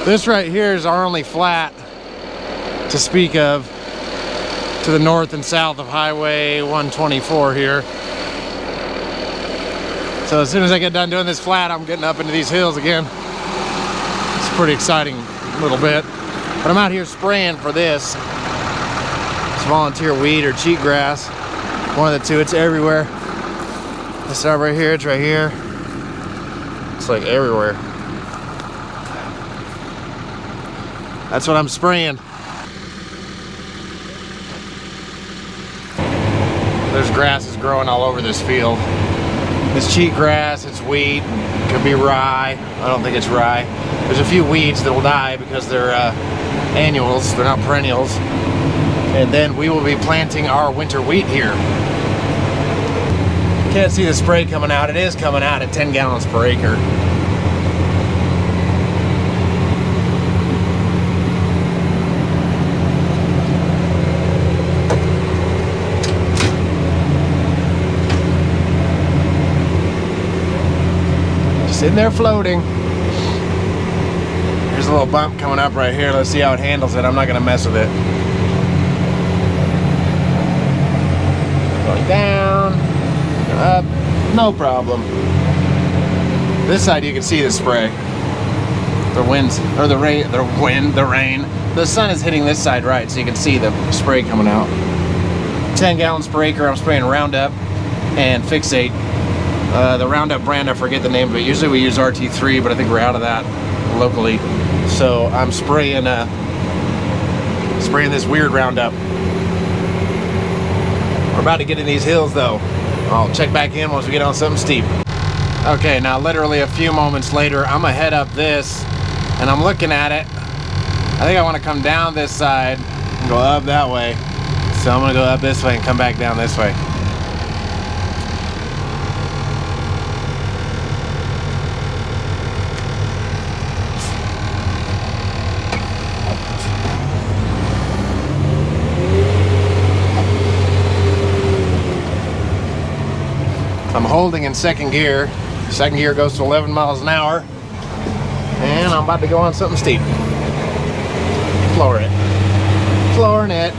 This right here is our only flat to speak of to the north and south of Highway 124 here. So as soon as I get done doing this flat, I'm getting up into these hills again. It's a pretty exciting little bit. But I'm out here spraying for this. It's volunteer weed or cheatgrass. One of the two, it's everywhere. This stuff right here, it's right here. It's like everywhere. That's what I'm spraying. There's grasses growing all over this field. It's cheatgrass, it's wheat, it could be rye. I don't think it's rye. There's a few weeds that'll die because they're annuals, they're not perennials. And then we will be planting our winter wheat here. Can't see the spray coming out. It is coming out at 10 gallons per acre. Sitting there floating. There's a little bump coming up right here. Let's see how it handles it. I'm not gonna mess with it. Going down, up, no problem. This side you can see the spray. The winds, or the rain, the rain. The sun is hitting this side right, so you can see the spray coming out. 10 gallons per acre. I'm spraying Roundup and Fixate. The Roundup brand, I forget the name of it. Usually we use RT3, but I think we're out of that locally. So I'm spraying this weird Roundup. We're about to get in these hills though. I'll check back in once we get on something steep. Okay, now literally a few moments later, I'm gonna head up this, and I'm looking at it. I think I want to come down this side and go up that way. So I'm gonna go up this way and come back down this way. I'm holding in second gear. Second gear goes to 11 miles an hour. And I'm about to go on something steep. Flooring it. Flooring it.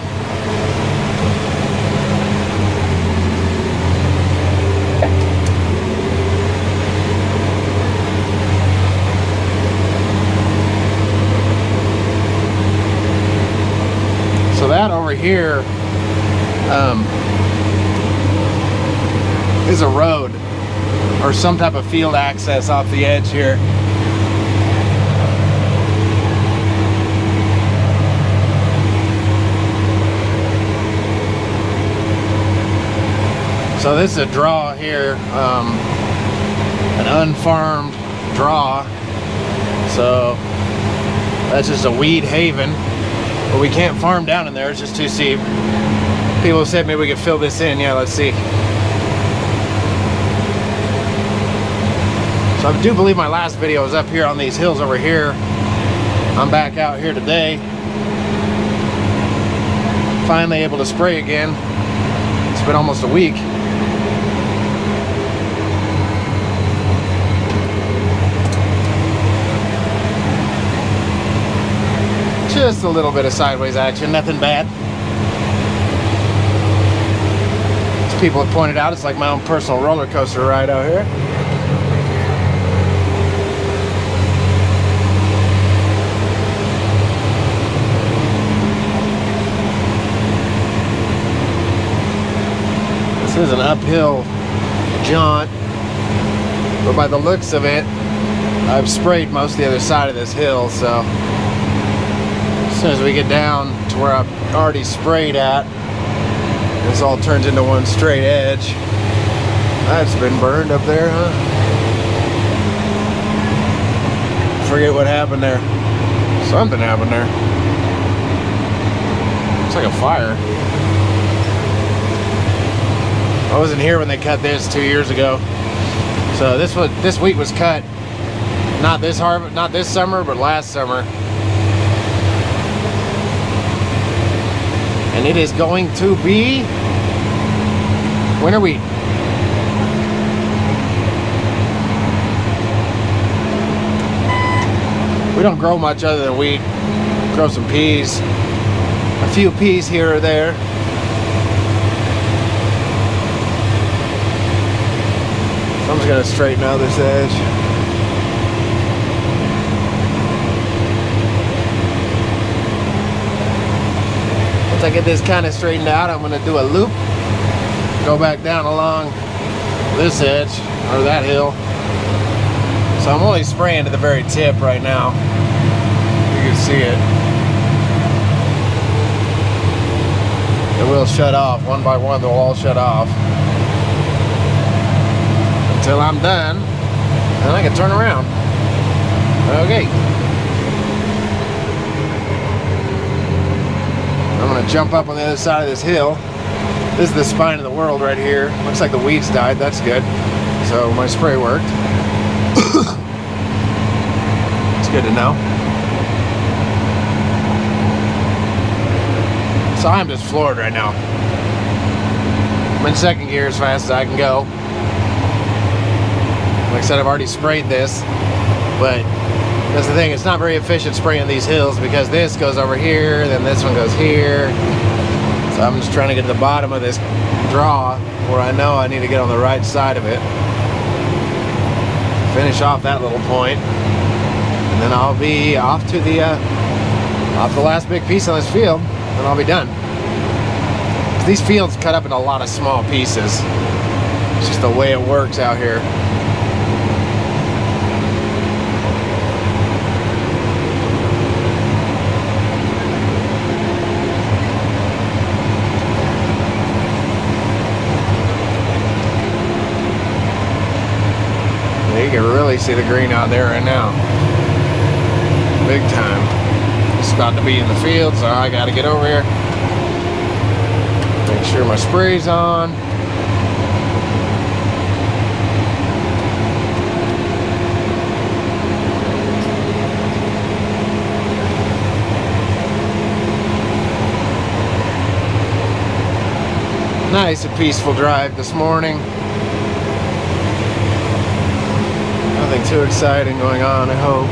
So that over here is a road or some type of field access off the edge here. So this is a draw here, an unfarmed draw. So that's just a weed haven, but we can't farm down in there, it's just too steep. People said maybe we could fill this in. Yeah, let's see. So I do believe my last video was up here on these hills over here. I'm back out here today. Finally able to spray again. It's been almost a week. Just a little bit of sideways action, nothing bad. As people have pointed out, it's like my own personal roller coaster ride out here. This is an uphill jaunt, but by the looks of it, I've sprayed most of the other side of this hill, so as soon as we get down to where I've already sprayed at, this all turns into one straight edge. That's been burned up there, huh? Forget what happened there. Something happened there. It's like a fire. I wasn't here when they cut this 2 years ago. So this wheat was cut not this summer, but last summer. And it is going to be winter wheat. We don't grow much other than wheat. Grow some peas. A few peas here or there. So I'm just gonna straighten out this edge. Once I get this kind of straightened out, I'm gonna do a loop. Go back down along this edge, or that hill. So I'm only spraying to the very tip right now. You can see it. It will shut off. One by one, they'll all shut off. Until I'm done, then I can turn around. Okay. I'm gonna jump up on the other side of this hill. This is the spine of the world right here. Looks like the weeds died, that's good. So my spray worked. It's good to know. So I'm just floored right now. I'm in second gear as fast as I can go. Like I said, I've already sprayed this, but that's the thing, it's not very efficient spraying these hills because this goes over here, then this one goes here. So I'm just trying to get to the bottom of this draw where I know I need to get on the right side of it. Finish off that little point, and then I'll be off to the last big piece on this field, and I'll be done. These fields cut up in a lot of small pieces. It's just the way it works out here. You can really see the green out there right now. Big time. It's about to be in the field, so I gotta get over here. Make sure my spray's on. Nice and peaceful drive this morning. Nothing too exciting going on, I hope.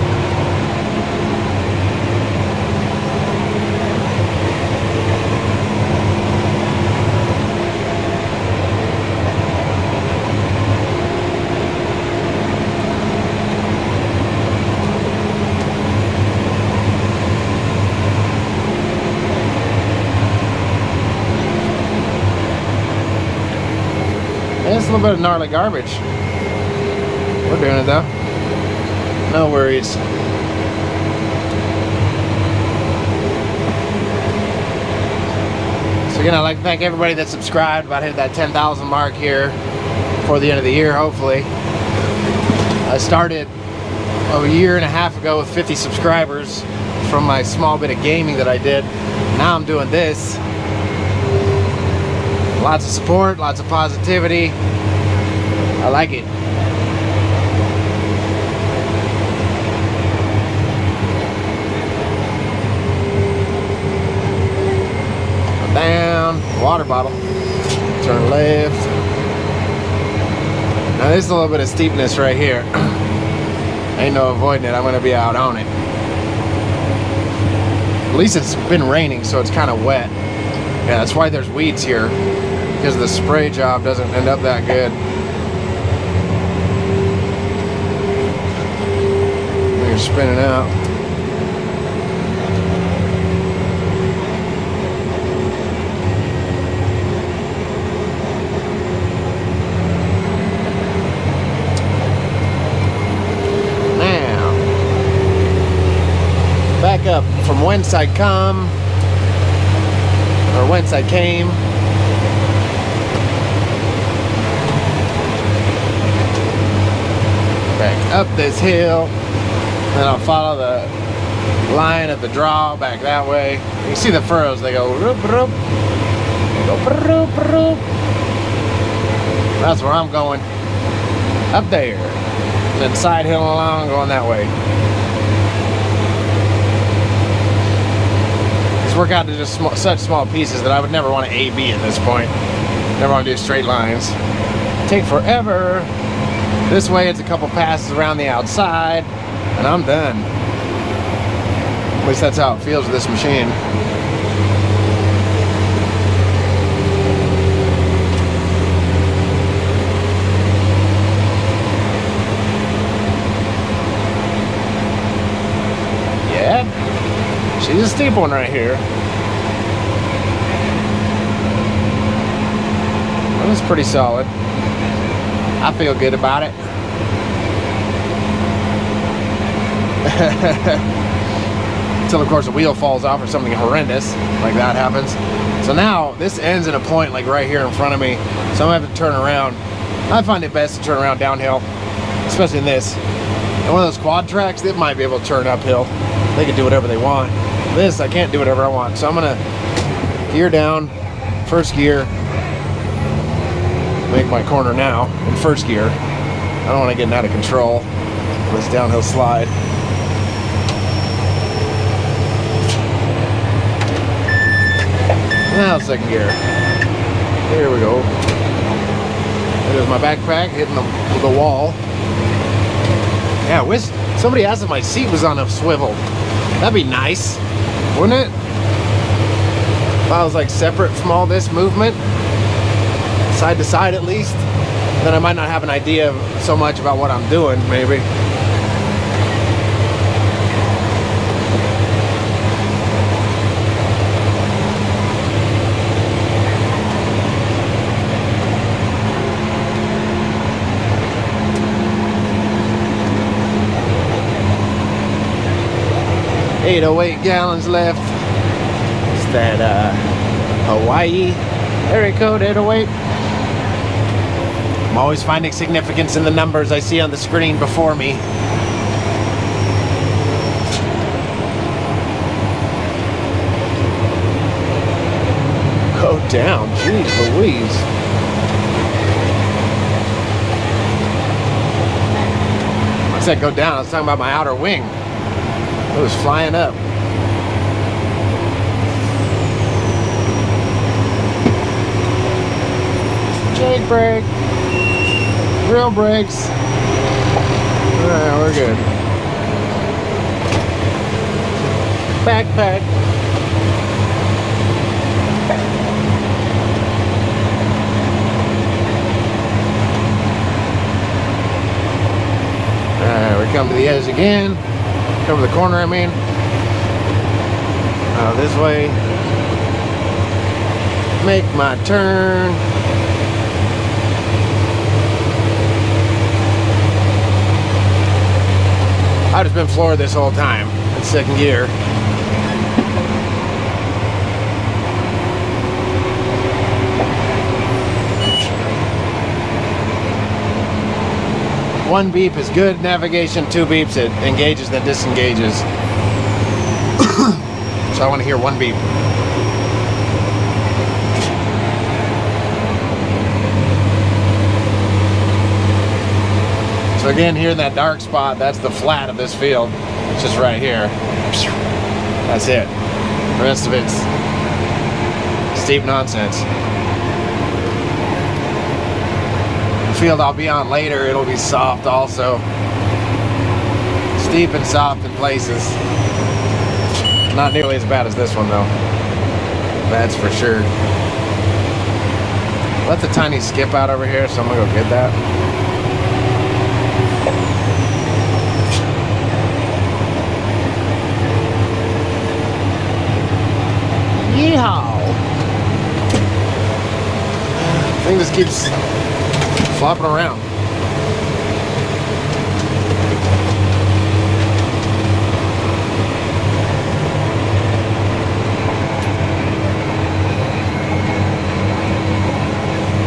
And it's a little bit of gnarly garbage. We're doing it though. No worries. So again, I'd like to thank everybody that subscribed. About hit that 10,000 mark here before the end of the year, hopefully. I started a year and a half ago with 50 subscribers from my small bit of gaming that I did. Now I'm doing this. Lots of support, lots of positivity. I like it. Down, water bottle, turn left. Now there's a little bit of steepness right here. Ain't no avoiding it, I'm gonna be out on it. At least it's been raining, so it's kind of wet. Yeah, that's why there's weeds here, because the spray job doesn't end up that good. You're spinning out. Back up from whence I come, or whence I came. Back up this hill, then I'll follow the line of the draw back that way. You can see the furrows, they go roop, roop. They go roop, roop. That's where I'm going. Up there. Then side hill along, going that way. Work out to just such small pieces that I would never want to A-B at this point. Never want to do straight lines. Take forever. This way it's a couple passes around the outside and I'm done. At least that's how it feels with this machine. Yeah, she's a steep one right here. Well, it's pretty solid. I feel good about it. Until of course the wheel falls off or something horrendous like that happens. So now this ends in a point like right here in front of me, so I'm gonna have to turn around. I find it best to turn around downhill, especially in this. And one of those quad tracks, they might be able to turn uphill. They can do whatever they want. This, I can't do whatever I want, so I'm gonna gear down, first gear, make my corner now in first gear. I don't want to get out of control with this downhill slide. Now second gear. Here we go. There's my backpack hitting the wall. Yeah, I wish somebody asked if my seat was on a swivel. That'd be nice, wouldn't it? If I was like separate from all this movement, side to side at least, then I might not have an idea so much about what I'm doing, maybe. $808 gallons left. It's that Hawaii area code 808. I'm always finding significance in the numbers I see on the screen before me. Go down, jeez Louise. I said go down, I was talking about my outer wing. It was flying up. Jake brake. Real brakes. Alright, we're good. Backpack. Alright, we come to the edge again. Come to the corner, I mean. This way. Make my turn. I've just been floored this whole time. It's second gear. One beep is good navigation, two beeps it engages then disengages. So I want to hear one beep. So again, here in that dark spot, that's the flat of this field. It's just right here. That's it. The rest of it's steep nonsense. The field I'll be on later, it'll be soft also. Steep and soft in places. Not nearly as bad as this one though. That's for sure. That's a tiny skip out over here, so I'm gonna go get that. Yeehaw! Thing just keeps flopping around.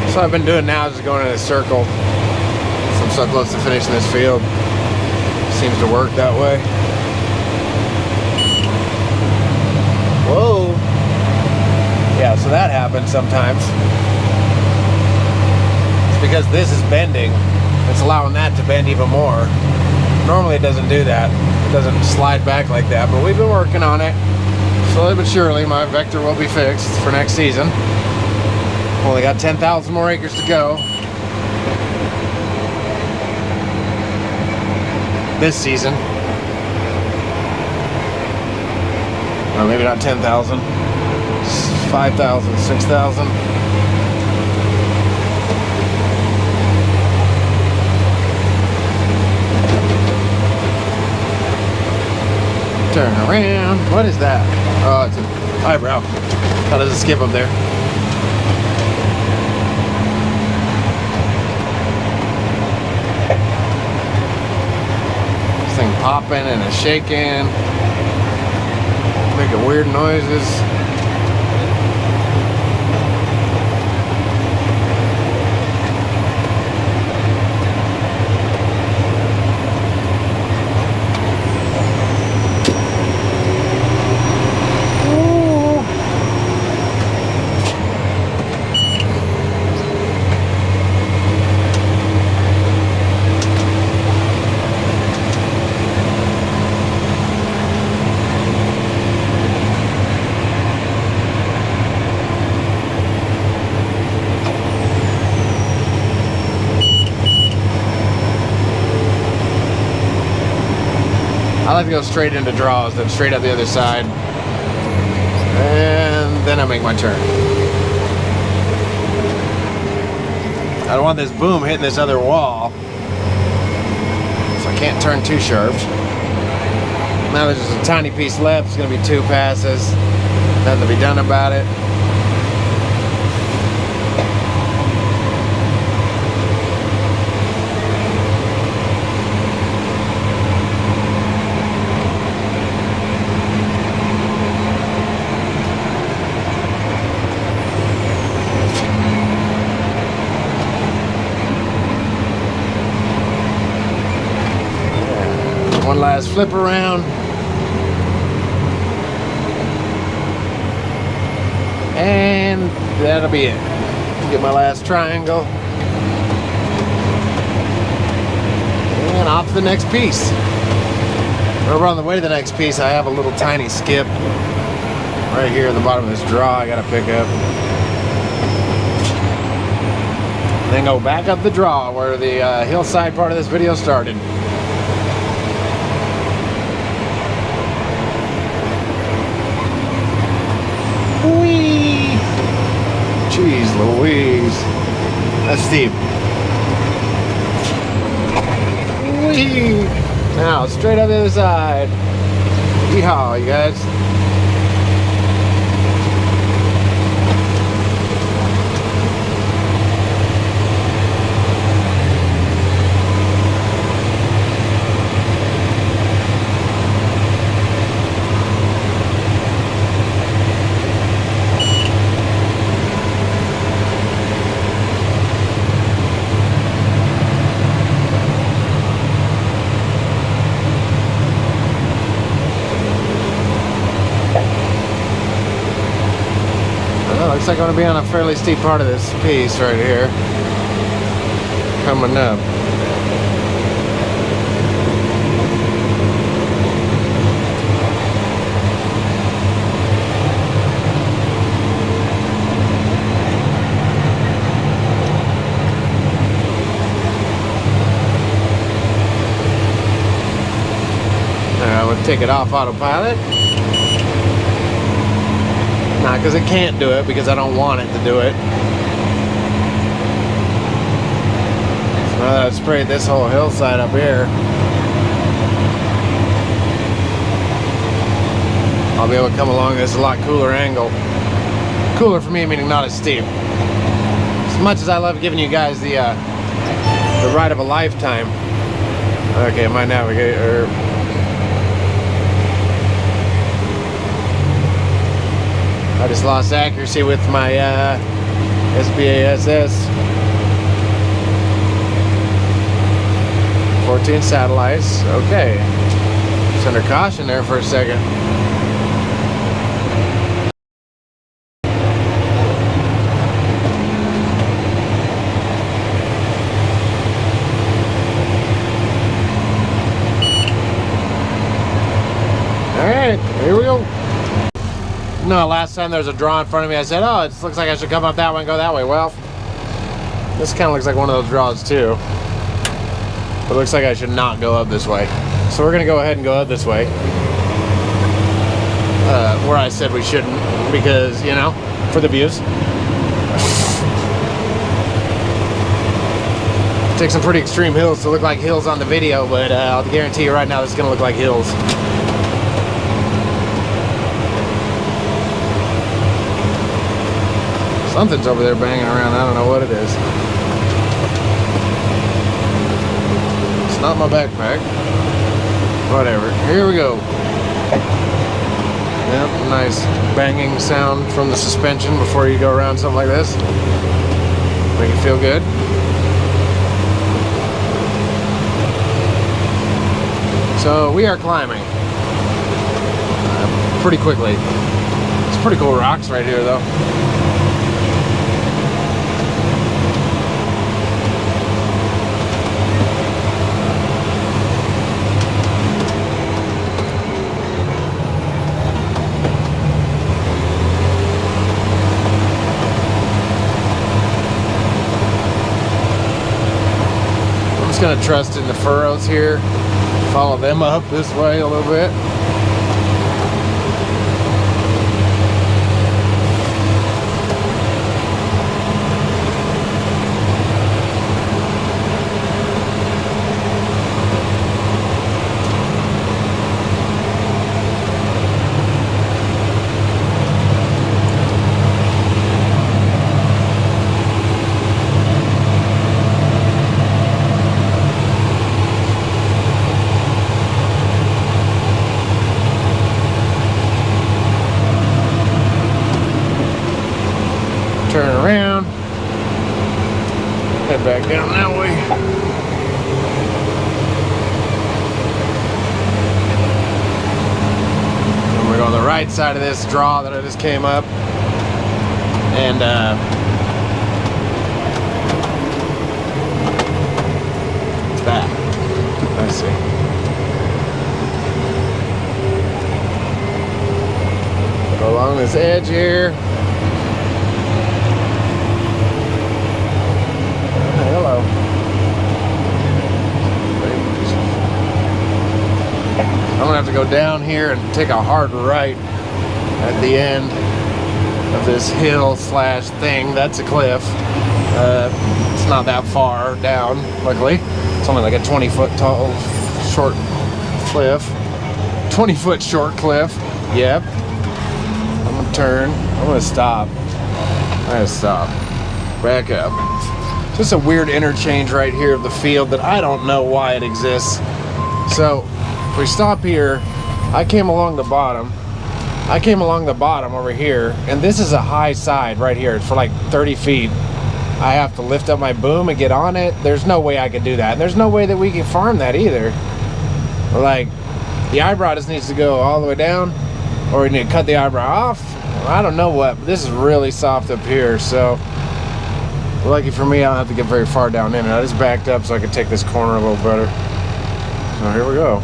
So what I've been doing now is just going in a circle. So I'm so close to finishing this field. Seems to work that way. Whoa! Yeah, so that happens sometimes. It's because this is bending. It's allowing that to bend even more. Normally it doesn't do that. It doesn't slide back like that, but we've been working on it. Slowly but surely, my Vector will be fixed for next season. Only got 10,000 more acres to go. This season. Or maybe not 10,000. 5,000, 6,000. Turn around. What is that? Oh, it's an eyebrow. How does it skip up there? This thing popping and it's shaking. Making weird noises. I like to go straight into draws, then straight up the other side. And then I make my turn. I don't want this boom hitting this other wall. So I can't turn too sharp. Now there's just a tiny piece left. It's going to be 2 passes. Nothing to be done about it. One last flip around. And that'll be it. Get my last triangle. And off to the next piece. Over on the way to the next piece, I have a little tiny skip right here at the bottom of this draw I gotta pick up. And then go back up the draw where the hillside part of this video started. Whee! Jeez Louise. That's steep. Whee! Now, straight up the other side. Yeehaw, you guys. Looks like I'm going to be on a fairly steep part of this piece right here. Coming up. I would take it off autopilot. Not because it can't do it, because I don't want it to do it. So now that I've sprayed this whole hillside up here, I'll be able to come along this a lot cooler angle. Cooler for me, meaning not as steep. As much as I love giving you guys the ride of a lifetime. Okay, my navigator. I just lost accuracy with my SBASS 14 satellites. Okay, it's under caution there for a second. All right, here we go. No, last time there was a draw in front of me, I said, oh, it looks like I should come up that way and go that way. Well, this kind of looks like one of those draws too. But it looks like I should not go up this way. So we're going to go ahead and go up this way. Where I said we shouldn't because, you know, for the views. Take some pretty extreme hills to look like hills on the video, but I'll guarantee you right now this is gonna look like hills. Something's over there banging around. I don't know what it is. It's not my backpack. Whatever. Here we go. Yep, nice banging sound from the suspension before you go around something like this. Make it feel good. So we are climbing pretty quickly. It's pretty cool rocks right here though. I'm just gonna trust in the furrows here. Follow them up this way a little bit. Turn around, head back down that way. And we're on the right side of this draw that I just came up. And it's that. I see. Go along this edge here. Hello. I'm gonna have to go down here and take a hard right at the end of this hill slash thing. That's a cliff. It's not that far down, luckily. It's only like a 20-foot tall, short cliff. 20-foot short cliff. Yep. I'm gonna turn. I'm gonna stop. I gotta stop. Back up. Just a weird interchange right here of the field that I don't know why it exists. So if we stop here, I came along the bottom over here, and this is a high side right here. It's for like 30 feet. I have to lift up my boom and get on it. There's no way I could do that, and there's no way that we can farm that either. Like, the eyebrow just needs to go all the way down, or we need to cut the eyebrow off. I don't know what, but this is really soft up here, so lucky for me, I don't have to get very far down in it. I just backed up so I could take this corner a little better. So here we go.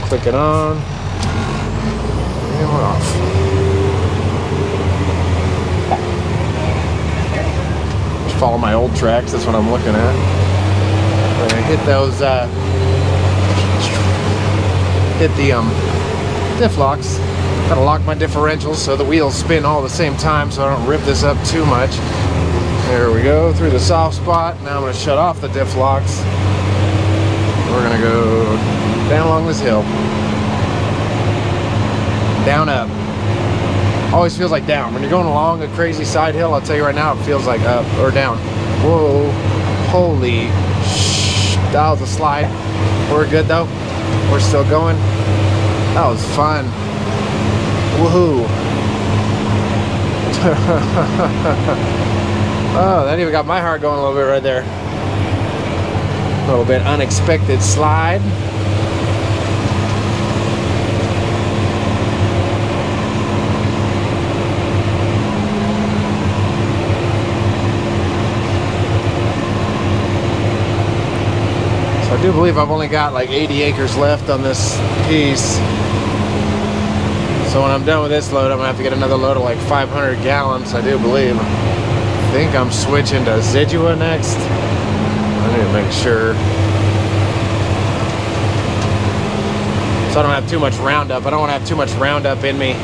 Click it on. And we're off. Just follow my old tracks. That's what I'm looking at. I'm gonna hit those, hit the diff locks. Gotta lock my differentials so the wheels spin all at the same time so I don't rip this up too much. There we go, through the soft spot. Now I'm going to shut off the diff locks. We're going to go down along this hill. Down, up. Always feels like down. When you're going along a crazy side hill, I'll tell you right now, it feels like up or down. Whoa, holy shh. That was a slide. We're good though. We're still going. That was fun. Woohoo. Oh, that even got my heart going a little bit right there. A little bit unexpected slide. So I do believe I've only got like 80 acres left on this piece. So when I'm done with this load, I'm gonna have to get another load of like 500 gallons, I do believe. I think I'm switching to Zidua next. I need to make sure. So I don't have too much Roundup. I don't want to have too much Roundup in me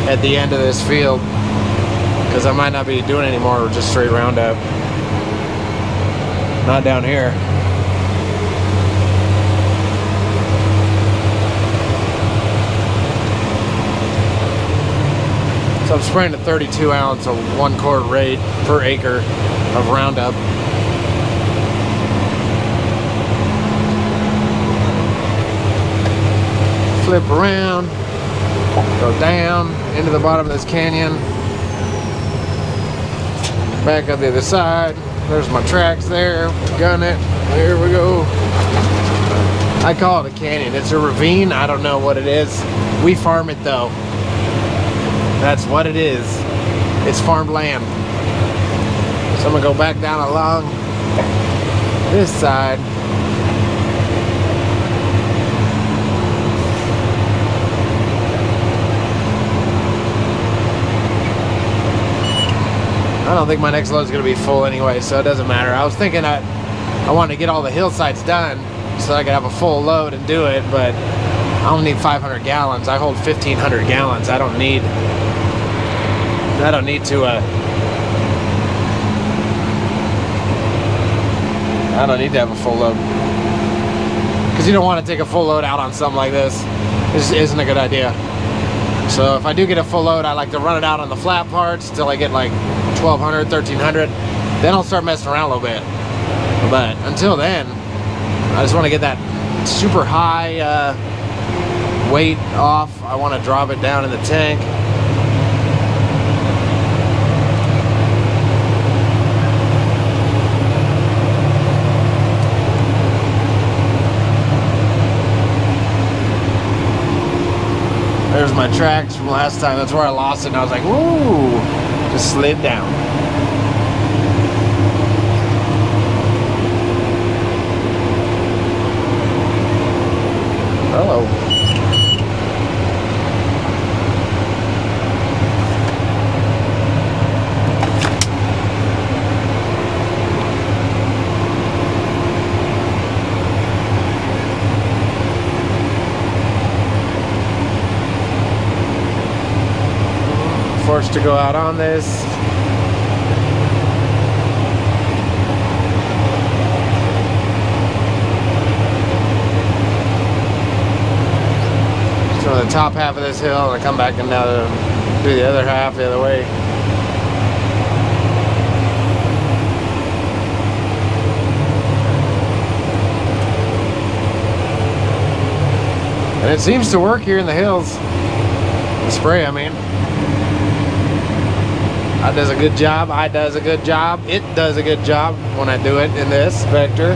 at the end of this field, because I might not be doing any more just straight Roundup. Not down here. So I'm spraying a 32 ounce of 1 quart rate per acre of Roundup. Flip around, go down into the bottom of this canyon, back up the other side. There's my tracks there, gun it, there we go. I call it a canyon, it's a ravine, I don't know what it is. We farm it though. That's what it is. It's farmed land. So I'm gonna go back down along this side. I don't think my next load is going to be full anyway, so it doesn't matter. I was thinking I wanted to get all the hillsides done so I could have a full load and do it, but I only need 500 gallons. I hold 1,500 gallons. I don't need to have a full load, because you don't want to take a full load out on something like this. This isn't a good idea. So if I do get a full load, I like to run it out on the flat parts till I get like 1,200, 1,300. Then I'll start messing around a little bit. But until then, I just want to get that super high weight off. I want to drop it down in the tank. There's my tracks from last time. That's where I lost it, and I was like, woo! Just slid down. Hello. Forced to go out on this. So the top half of this hill, and I come back and now do the other half the other way. And it seems to work here in the hills. The spray, I mean. It does a good job. I does a good job. It does a good job when I do it in this vector.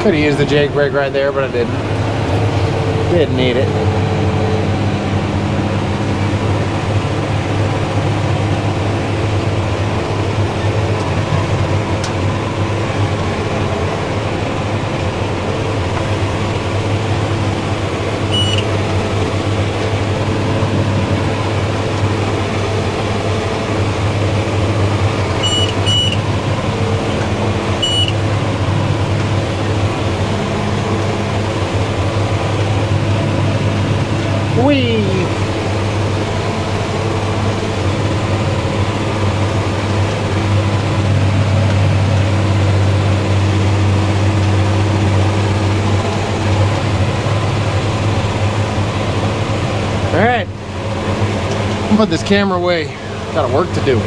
Could have used the Jake brake right there, but I didn't. Didn't need it. Whee! Alright, I'm gonna put this camera away. Got work to do.